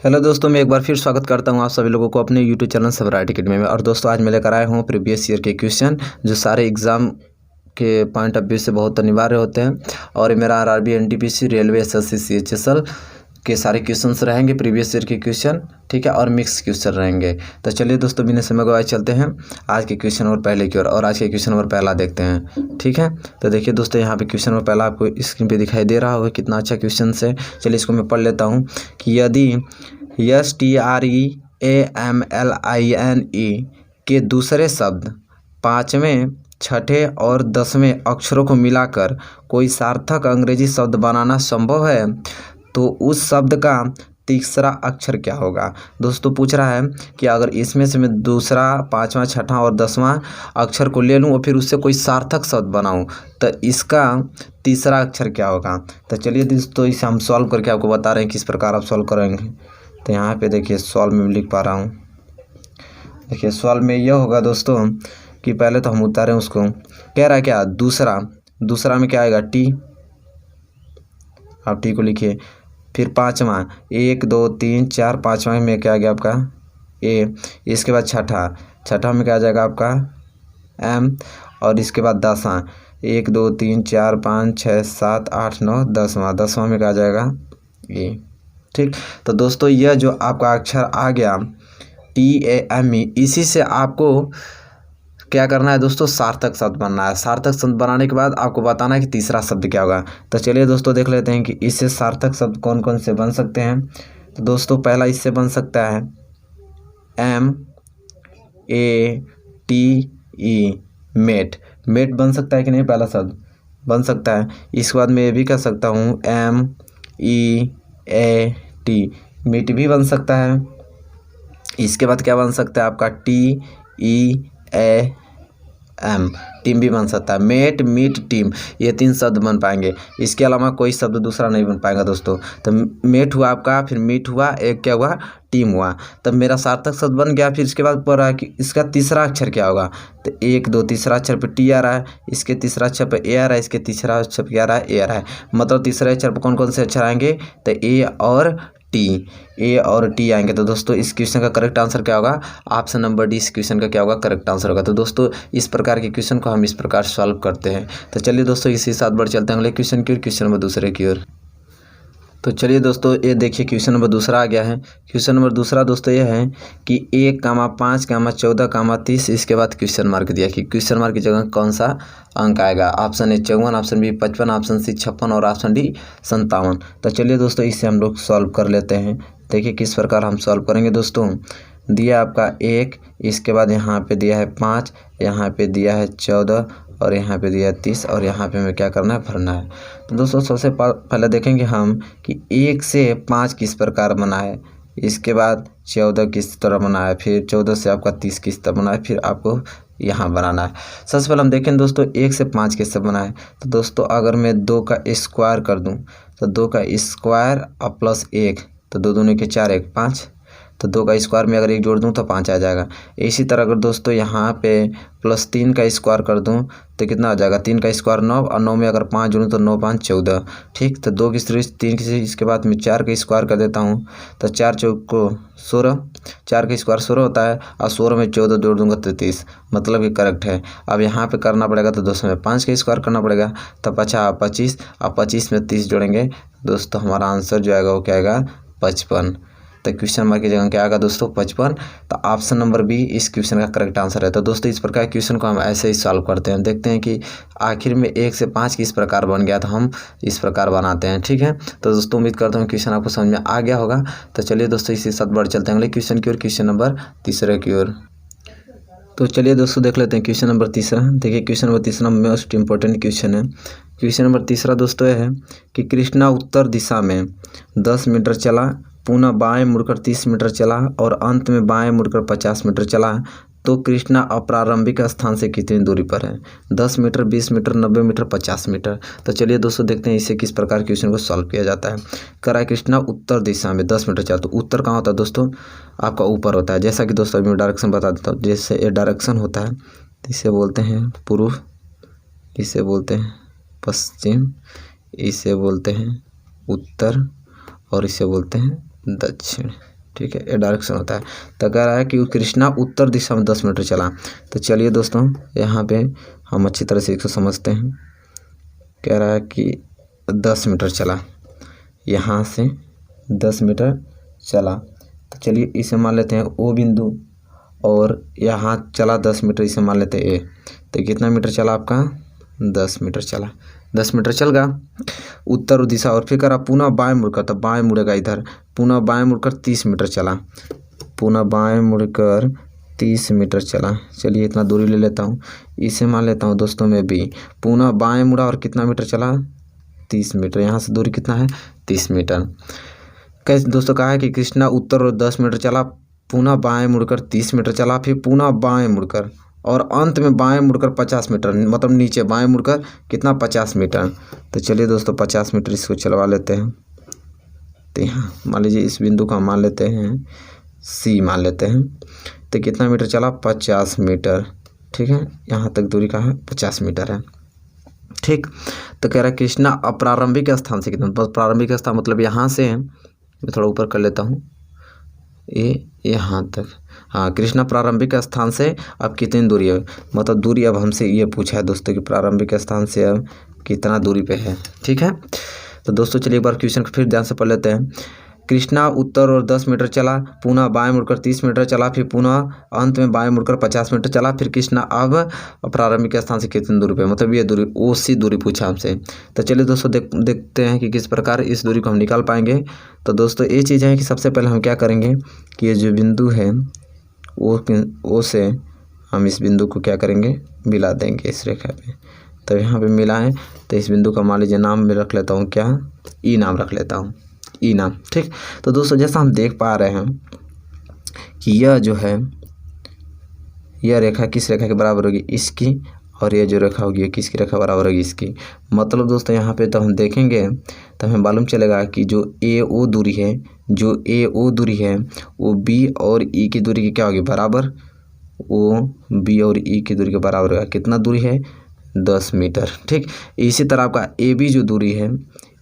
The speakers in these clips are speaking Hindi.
हेलो दोस्तों, मैं एक बार फिर स्वागत करता हूं आप सभी लोगों को अपने यूट्यूब चैनल सवराइटी अकेडमी में। और दोस्तों, आज मैं लेकर आया हूं प्रीवियस ईयर के क्वेश्चन जो सारे एग्ज़ाम के पॉइंट ऑफ व्यू से बहुत अनिवार्य होते हैं। और ये मेरा RRB, NTPC, railway, SSC, CHSL के सारे क्वेश्चंस रहेंगे, प्रीवियस ईयर के क्वेश्चन, ठीक है, और मिक्स क्वेश्चन रहेंगे। तो चलिए दोस्तों, बिना समय गवाए चलते हैं आज के क्वेश्चन नंबर पहले की ओर। और आज के क्वेश्चन नंबर पहला देखते हैं, ठीक है। तो देखिए दोस्तों, यहाँ पे क्वेश्चन नंबर पहला आपको स्क्रीन पे दिखाई दे रहा होगा, कितना अच्छा क्वेश्चन है। चलिए इसको मैं पढ़ लेता हूँ कि यदि STREAMLINE के दूसरे शब्द 5वें, 6ठे और 10वें अक्षरों को मिलाकर कोई सार्थक अंग्रेजी शब्द बनाना संभव है तो उस शब्द का तीसरा अक्षर क्या होगा। दोस्तों पूछ रहा है कि अगर इसमें से मैं दूसरा, 5वां, 6ठा और 10वां अक्षर को ले लूँ और फिर उससे कोई सार्थक शब्द बनाऊँ तो इसका तीसरा अक्षर क्या होगा। तो चलिए दोस्तों, इसे हम सॉल्व करके आपको बता रहे हैं किस प्रकार आप सॉल्व करेंगे। तो यहाँ पे देखिए सॉल्व में लिख पा रहा हूँ। देखिए सॉल्व में यह होगा दोस्तों कि पहले तो हम उतारें उसको। कह रहा है क्या, दूसरा में क्या आएगा, टी। आप टी को लिखिए। फिर 5वां, 1 2 3 4, 5वां में क्या आ गया आपका ए। इसके बाद छठा में क्या आ जाएगा आपका एम। और इसके बाद 10वां, 1 2 3 4 5 6 7 8 9, 10वां में क्या आ जाएगा ए। ठीक, तो दोस्तों यह जो आपका अक्षर आ गया TAME, इसी से आपको क्या करना है दोस्तों, सार्थक शब्द बनना है। सार्थक शब्द बनाने के बाद आपको बताना है कि तीसरा शब्द क्या होगा। तो चलिए दोस्तों देख लेते हैं कि इससे सार्थक शब्द कौन कौन से बन सकते हैं। तो दोस्तों पहला इससे बन सकता है MEATE, मेट। मेट बन सकता है कि नहीं, पहला शब्द बन सकता है। इसके बाद मैं ये भी कह सकता हूँ MEAT, मीट भी बन सकता है। इसके बाद क्या बन सकता है आपका TEAM, टीम भी बन सकता है। मेट, मीट, टीम, ये 3 शब्द बन पाएंगे। इसके अलावा कोई शब्द दूसरा नहीं बन पाएगा दोस्तों। तो मेट हुआ आपका, फिर मीट हुआ, एक क्या हुआ, टीम हुआ। तब मेरा सार्थक शब्द बन गया। फिर इसके बाद पढ़ा कि इसका तीसरा अक्षर क्या होगा। तो 1 2 तीसरा अक्षर पे टी आ रहा है, इसके तीसरा अक्षर पे ए आ रहा है, इसके तीसरा अक्षर पे क्या आ रहा है, ए आ रहा है। मतलब तीसरे अक्षर पर कौन कौन से अक्षर आएंगे, तो ए और टी आएंगे। तो दोस्तों इस क्वेश्चन का करेक्ट आंसर क्या होगा, ऑप्शन नंबर डी इस क्वेश्चन का क्या होगा, करेक्ट आंसर होगा। तो दोस्तों इस प्रकार के क्वेश्चन को हम इस प्रकार सॉल्व करते हैं। तो चलिए दोस्तों इसी साथ बढ़ चलते हैं अगले क्वेश्चन की ओर, क्वेश्चन नंबर दूसरे की ओर। तो चलिए दोस्तों ये देखिए क्वेश्चन नंबर दूसरा आ गया है। क्वेश्चन नंबर दूसरा दोस्तों ये है कि 1, 5, 14, 30, इसके बाद क्वेश्चन मार्क दिया कि क्वेश्चन मार्क की जगह कौन सा अंक आएगा। Option A 54, option B 55, option C 56 और ऑप्शन डी 57। तो चलिए दोस्तों इसे हम लोग सॉल्व कर लेते हैं। देखिए किस प्रकार हम सॉल्व करेंगे दोस्तों। दिया आपका 1, इसके बाद यहाँ पे दिया है 5, यहाँ पे दिया है 14 और यहाँ पे दिया है 30 और यहाँ पे हमें क्या करना है, भरना है। तो दोस्तों सबसे पहले देखेंगे हम कि 1 से 5 किस प्रकार बना है, इसके बाद 14 किस तरह बना है, फिर 14 से आपका 30 किस तरह बना है, फिर आपको यहाँ बनाना है। सबसे पहले हम देखें दोस्तों 1 से 5 किससे बना है। तो दोस्तों अगर मैं 2 का स्क्वायर कर दूँ तो 2 का स्क्वायर और प्लस 1, तो 2 दूनी के 4, 1 5, तो 2 का स्क्वायर में अगर 1 जोड़ दूँ तो 5 आ जाएगा। इसी तरह अगर दोस्तों यहाँ पे प्लस 3 का स्क्वायर कर दूँ तो कितना आ जाएगा, 3 का स्क्वायर 9 और 9 में अगर 5 जोड़ूँ तो 9 5 14। ठीक, तो 2 की सीरीज 3 की सीरीज, इसके बाद मैं 4 का स्क्वायर कर देता हूँ तो 4 चौक को 16, 4 का स्क्वायर 16 होता है और 16 में 14 जोड़ दूँगा तो 30, मतलब ये करेक्ट है। अब यहाँ पे करना पड़ेगा तो दोस्तों में 5 का स्क्वायर करना पड़ेगा तो 50 25 और 25 में 30 जोड़ेंगे दोस्तों, हमारा आंसर जो आएगा वो क्या आएगा, 55। तो क्वेश्चन मार्क की जगह क्या आएगा दोस्तों, 55। तो ऑप्शन नंबर बी इस क्वेश्चन का करेक्ट आंसर है। तो दोस्तों इस प्रकार क्वेश्चन को हम ऐसे ही सॉल्व करते हैं। देखते हैं कि आखिर में 1 से 5 किस प्रकार बन गया, तो हम इस प्रकार बनाते हैं। ठीक है, तो दोस्तों उम्मीद करता हूँ क्वेश्चन आपको समझ में आ गया होगा। तो चलिए दोस्तों इसी साथ बढ़ चलते हैं अगले क्वेश्चन की ओर, क्वेश्चन नंबर तीसरे की ओर। तो चलिए दोस्तों देख लेते हैं क्वेश्चन नंबर तीसरा। देखिए क्वेश्चन नंबर तीसरा मोस्ट इंपॉर्टेंट क्वेश्चन है। क्वेश्चन नंबर तीसरा दोस्तों यह है कि कृष्णा उत्तर दिशा में 10 मीटर चला, पुनः बाएं मुड़कर 30 मीटर चला और अंत में बाएं मुड़कर 50 मीटर चला, तो कृष्णा अप्रारंभिक स्थान से कितनी दूरी पर है। 10 मीटर, 20 मीटर, 90 मीटर, 50 मीटर। तो चलिए दोस्तों देखते हैं इसे किस प्रकार क्वेश्चन को सॉल्व किया जाता है। कह रहा है कृष्णा उत्तर दिशा में 10 मीटर चला, तो उत्तर कहाँ होता है दोस्तों, आपका ऊपर होता है। जैसा कि दोस्तों मैं डायरेक्शन बता देता हूँ। जैसे ये डायरेक्शन होता है इसे बोलते हैं पूर्व, इसे बोलते हैं पश्चिम, इसे बोलते हैं उत्तर और इसे बोलते हैं दक्षिण, ठीक है, ये डायरेक्शन होता है। तो कह रहा है कि कृष्णा उत्तर दिशा में 10 मीटर चला। तो चलिए दोस्तों यहाँ पे हम अच्छी तरह से इसको समझते हैं। कह रहा है कि 10 मीटर चला, यहाँ से 10 मीटर चला। तो चलिए इसे मान लेते हैं ओ बिंदु, और यहाँ चला 10 मीटर, इसे मान लेते हैं ए। तो कितना मीटर चला आपका? 10 मीटर चला। 10 मीटर चल गया उत्तर दिशा, और फिर करा पुनः बाएं मुड़कर, तो बाएं मुड़ेगा इधर, पुनः बाएं मुड़कर 30 मीटर चला, पुनः बाएं मुड़कर 30 मीटर चला। चलिए इतना दूरी ले लेता हूँ, इसे मान लेता हूँ दोस्तों मैं बी। पुनः बाएं मुड़ा और कितना मीटर चला? 30 मीटर। यहाँ से दूरी कितना है? 30 मीटर। कैसे दोस्तों कहा है कि कृष्णा उत्तर और 10 मीटर चला, पुनः बाएं मुड़कर 30 मीटर चला, फिर पुनः बाएं मुड़कर, और अंत में बाएं मुड़कर 50 मीटर, मतलब नीचे बाएं मुड़कर कितना? 50 मीटर। तो चलिए दोस्तों 50 मीटर इसको चलवा लेते हैं। तो यहाँ मान लीजिए इस बिंदु का मान लेते हैं सी मान लेते हैं। तो कितना मीटर चला? 50 मीटर, ठीक है। यहाँ तक दूरी का है 50 मीटर है, ठीक। तो कह रहा है कृष्णा अप्रारंभिक स्थान से कितना? प्रारंभिक स्थान मतलब यहाँ से है, मैं थोड़ा ऊपर कर लेता हूँ, ये यहाँ तक। हाँ, कृष्णा प्रारंभिक स्थान से अब कितनी दूरी है, मतलब दूरी अब हमसे ये पूछा है दोस्तों कि प्रारंभिक स्थान से अब कितना दूरी पे है, ठीक है। तो दोस्तों चलिए एक बार क्वेश्चन को फिर ध्यान से पढ़ लेते हैं। कृष्णा उत्तर और 10 मीटर चला, पुनः बाएं मुड़कर 30 मीटर चला, फिर पुनः अंत में बाएं मुड़कर 50 मीटर चला, फिर कृष्णा अब प्रारंभिक स्थान से कितनी दूरी पे, मतलब ये दूरी ओसी दूरी पूछा हमसे। तो चलिए दोस्तों देखते हैं कि किस प्रकार इस दूरी को हम निकाल पाएंगे। तो दोस्तों ये चीज़ है कि सबसे पहले हम क्या करेंगे कि ये जो बिंदु है ओ से हम इस बिंदु को क्या करेंगे? मिला देंगे इस रेखा पे। तो यहाँ पे मिलाएं, तो इस बिंदु का मान लीजिए नाम मैं रख लेता हूँ, क्या? ई नाम रख लेता हूँ, ई नाम, ठीक। तो दोस्तों जैसा हम देख पा रहे हैं कि यह जो है यह रेखा किस रेखा के बराबर होगी? इसकी, और ये जो रेखा होगी किसकी रेखा बराबर होगी? इसकी। मतलब दोस्तों यहाँ पे तो हम देखेंगे तो हमें मालूम चलेगा कि जो ए ओ दूरी है, जो ए ओ दूरी है वो बी और ई की दूरी की क्या होगी? बराबर। ओ बी और ई की दूरी के बराबर होगा। कितना दूरी है? 10 मीटर, ठीक। इसी तरह आपका ए बी जो दूरी है,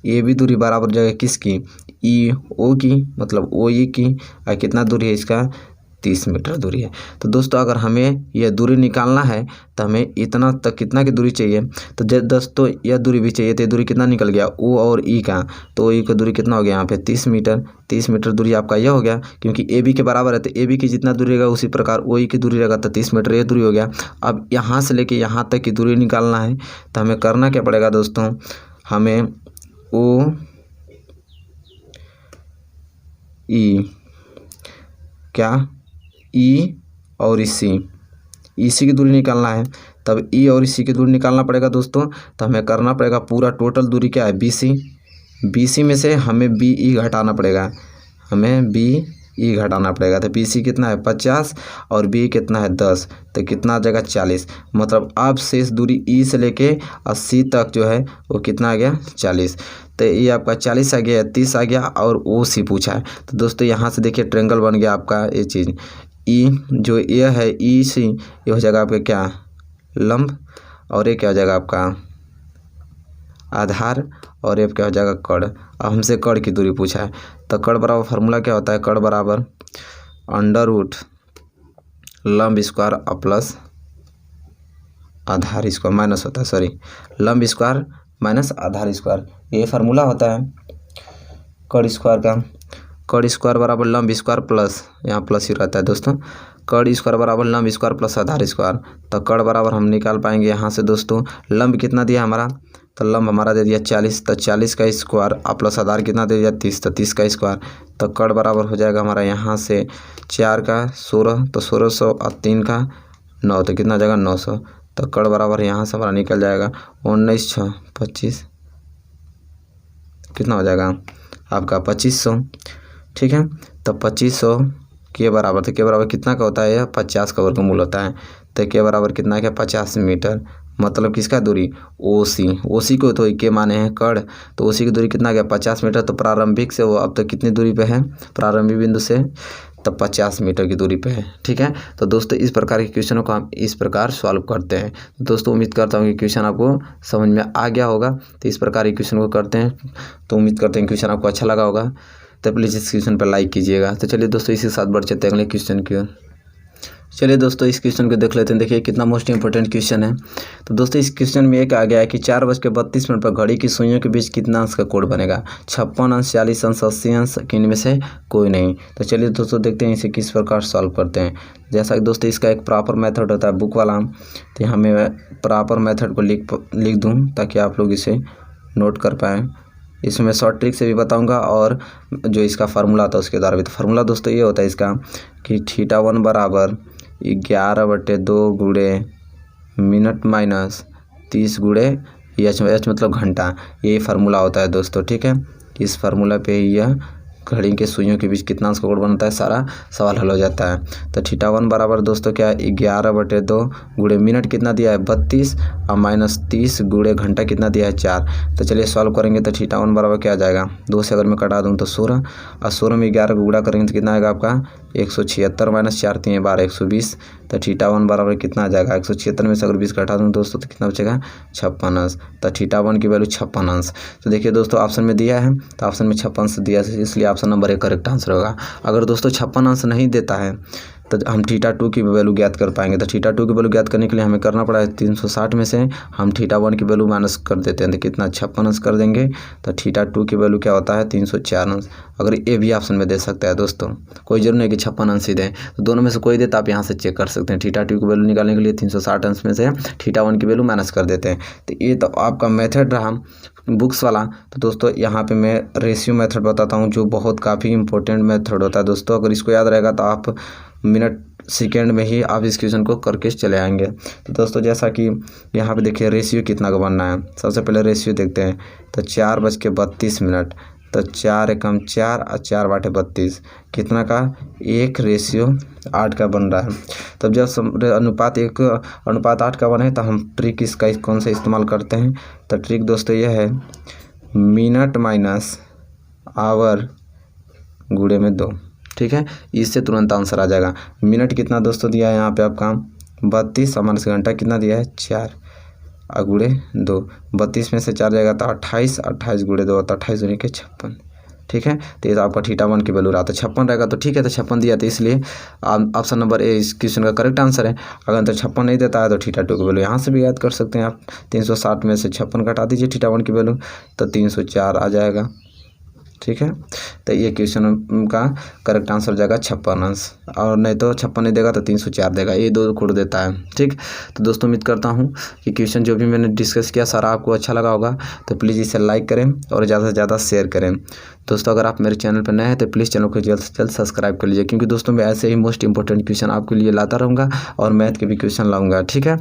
ए बी दूरी बराबर जगह किसकी? ई ओ की, मतलब ओ ई की। और कितना दूरी है इसका? 30 मीटर दूरी है। तो दोस्तों अगर हमें यह दूरी निकालना है तो हमें इतना तक कितना की दूरी चाहिए? तो दोस्तों यह दूरी भी चाहिए। तो ये दूरी कितना निकल गया? ओ और ई का। तो ई का दूरी कितना हो गया यहाँ पे? 30 मीटर। 30 मीटर दूरी आपका यह हो गया, क्योंकि ए बी के बराबर है। तो ए बी की जितना दूरी रहेगा उसी प्रकार ओ ई की दूरी रहेगा, तो 30 मीटर ये दूरी हो गया। अब यहाँ से लेके यहाँ तक की दूरी निकालना है तो हमें करना क्या पड़ेगा दोस्तों? हमें ओ ई क्या ई और इसी की दूरी निकालना है। तब ई और इसी की दूरी निकालना पड़ेगा दोस्तों। तो हमें करना पड़ेगा पूरा टोटल दूरी क्या है? BC में से हमें BE घटाना पड़ेगा, हमें BE घटाना पड़ेगा। तो BC कितना है? 50 और BE कितना है? 10। तो कितना आ जाएगा? 40। मतलब अब शेष दूरी E से लेके 80 तक जो है वो कितना आ गया? 40। तो ये आपका 40 आ गया, 30 आ गया, और OC पूछा है। तो दोस्तों यहाँ से देखिए ट्रायंगल बन गया आपका। ये चीज़ ई जो ये है EC ये हो जाएगा आपका क्या? लंब, और ये क्या हो जाएगा आपका? आधार, और ये क्या हो जाएगा? कड़। अब हमसे कड़ की दूरी पूछा है। तो कड़ बराबर फार्मूला क्या होता है? कड़ बराबर अंडर रूट लंब स्क्वायर प्लस आधार स्क्वायर माइनस होता है, सॉरी, लंब स्क्वायर माइनस आधार स्क्वायर, ये फार्मूला होता है कड़ स्क्वायर का। कड़ स्क्वायर बराबर लंब स्क्वायर प्लस, यहाँ प्लस ही रहता है दोस्तों, कड़ स्क्वायर बराबर लंब स्क्वायर प्लस आधार स्क्वायर। तो कड़ बराबर हम निकाल पाएंगे यहाँ से दोस्तों। लंब कितना दिया हमारा? तो लंब हमारा दे दिया 40, तो 40 का स्क्वायर प्लस आधार कितना दे दिया? 30, तो 30 का स्क्वायर। तो कड़ बराबर हो जाएगा हमारा यहाँ से 4 का 16, तो 1600 और 3 का 9, तो कितना हो जाएगा? 900। तो कड़ बराबर यहाँ से हमारा निकल जाएगा 19 6 25, कितना हो जाएगा आपका? 2500, ठीक है। तो 2500 के बराबर, तो के बराबर कितना का होता है? यह 50 का वर्गमूल होता है। तो के बराबर कितना क्या? 50 मीटर। मतलब किसका दूरी? OC को तो के माने हैं कड़, तो OC की दूरी कितना गया? 50 मीटर। तो प्रारंभिक से वो अब तक कितनी दूरी पे है? प्रारंभिक बिंदु से तो 50 मीटर की दूरी पे है, ठीक है। तो दोस्तों इस प्रकार के क्वेश्चनों को हम इस प्रकार सॉल्व करते हैं। दोस्तों उम्मीद करता हूँ कि क्वेश्चन आपको समझ में आ गया होगा। तो इस प्रकार के क्वेश्चन को करते हैं, तो उम्मीद करते हैं क्वेश्चन आपको अच्छा लगा होगा। तो प्लीज़ इस क्वेश्चन पर लाइक कीजिएगा। तो चलिए दोस्तों इसी के साथ बढ़ चलते हैं अगले क्वेश्चन की ओर। चलिए दोस्तों इस क्वेश्चन को देख लेते हैं। देखिए कितना मोस्ट इंपॉर्टेंट क्वेश्चन है। तो दोस्तों इस क्वेश्चन में एक आ गया है कि 4:32 पर घड़ी की सुइयों के बीच कितना अंश का कोण बनेगा? 56 अंश, 40 अंश, 80 अंश, कि इनमें से कोई नहीं। तो चलिए दोस्तों देखते हैं इसे किस प्रकार सॉल्व करते हैं। जैसा कि दोस्तों इसका एक प्रॉपर मेथड होता है बुक वाला, तो यहाँ मैं प्रॉपर मेथड को लिख दूँ ताकि आप लोग इसे नोट कर पाएँ। इसमें मैं शॉर्ट ट्रिक से भी बताऊंगा और जो इसका फार्मूला था उसके द्वारा भी। तो फार्मूला दोस्तों ये होता है इसका कि θ1 बराबर 11/2 गुणे मिनट माइनस 30 गुणे एच मतलब घंटा, यही फार्मूला होता है दोस्तों। ठीक है, इस फार्मूला पे यह घड़ी के सुइयों के बीच कितना अंश का कोण बनता है सारा सवाल हल हो जाता है। तो θ1 बराबर दोस्तों क्या है 11/2 गुणे मिनट कितना दिया है 32 और माइनस 30 गुणे घंटा कितना दिया है 4। तो चलिए सॉल्व करेंगे। तो θ1 बराबर क्या आ जाएगा 2 से अगर मैं कटा दूँ तो 16 और 16 में 11 को गुणा करेंगे तो कितना आएगा आपका 176 माइनस 4 3 12 120। तो θ1 बराबर कितना आ जाएगा 176 में से अगर 20 घटा दूँ दोस्तों तो कितना बचेगा 56 अंश। तो θ1 की वैल्यू 56 अंश। तो देखिए दोस्तों ऑप्शन में दिया है तो ऑप्शन में 56 अंश दिया है, इसलिए ऑप्शन नंबर 1 करेक्ट आंसर होगा। अगर दोस्तों 56 अंश नहीं देता है तो हम θ2 की वैल्यू ज्ञात कर पाएंगे। तो θ2 की वैल्यू ज्ञात करने के लिए हमें करना पड़ा है 360 में से हम θ1 की वैल्यू माइनस कर देते हैं तो कितना 56 अंश कर देंगे। तो θ2 की वैल्यू क्या होता है 304 अंश। अगर ये भी ऑप्शन में दे सकता है दोस्तों, कोई जरूर नहीं कि 56 अंश ही दें, तो दोनों में से कोई दे तो आप यहाँ से चेक कर सकते हैं। θ2 की वैल्यू निकालने के लिए 360 अंश में से θ1 की वैल्यू माइनस कर देते हैं। तो ये तो आपका मेथड रहा बुक्स वाला। तो दोस्तों यहाँ पे मैं रेशियो मेथड बताता हूँ जो बहुत काफ़ी इंपॉर्टेंट मेथड होता है दोस्तों। अगर इसको याद रहेगा तो आप मिनट सेकेंड में ही आप इस क्वेश्चन को करके चले आएंगे। तो दोस्तों जैसा कि यहाँ पे देखिए रेशियो कितना का बनना है, सबसे पहले रेशियो देखते हैं। तो 4:32, तो 4 एकम 4 और 4/32 कितना का 1:8 का बन रहा है। तब जब अनुपात 1:8 का बने तो हम ट्रिक इसका कौन सा इस्तेमाल करते हैं? तो ट्रिक दोस्तों यह है मिनट माइनस आवर गुणे में 2। ठीक है, इससे तुरंत आंसर आ जाएगा। मिनट कितना दोस्तों दिया है यहाँ पे आपका 32 और माइनस घंटा कितना दिया है 4 और गुणे 2। 32 में से 4 जाएगा तो 28, 28 गुणे 2 तो 28 दूनी के 56। ठीक है, तो ये तो आपका θ1 की वैल्यू रहा था 56 रहेगा। तो ठीक है, तो 56 दिया तो इसलिए ऑप्शन नंबर ए इस क्वेश्चन का करेक्ट आंसर है। अगर तो 56 नहीं देता है तो θ2 की वैल्यू यहाँ से भी याद कर सकते हैं आप। 360 में से 56 घटा दीजिए θ1 की वैल्यू तो 304 आ जाएगा। ठीक है, तो ये क्वेश्चन का करेक्ट आंसर हो जाएगा 56 अंश, और नहीं तो 56 नहीं देगा तो 304 देगा, ये 2 कोड देता है। ठीक, तो दोस्तों उम्मीद करता हूँ कि क्वेश्चन जो भी मैंने डिस्कस किया सारा आपको अच्छा लगा होगा। तो प्लीज़ इसे लाइक करें और ज़्यादा से ज़्यादा शेयर करें। दोस्तों अगर आप मेरे चैनल पर नए हैं तो प्लीज़ चैनल को जल्द से जल्द सब्सक्राइब कर लीजिए, क्योंकि दोस्तों मैं ऐसे ही मोस्ट इंपॉर्टेंट क्वेश्चन आपके लिए लाता रहूँगा और मैथ के भी क्वेश्चन लाऊँगा। ठीक है,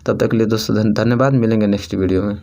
तब तक के लिए दोस्तों धन्यवाद, मिलेंगे नेक्स्ट वीडियो में।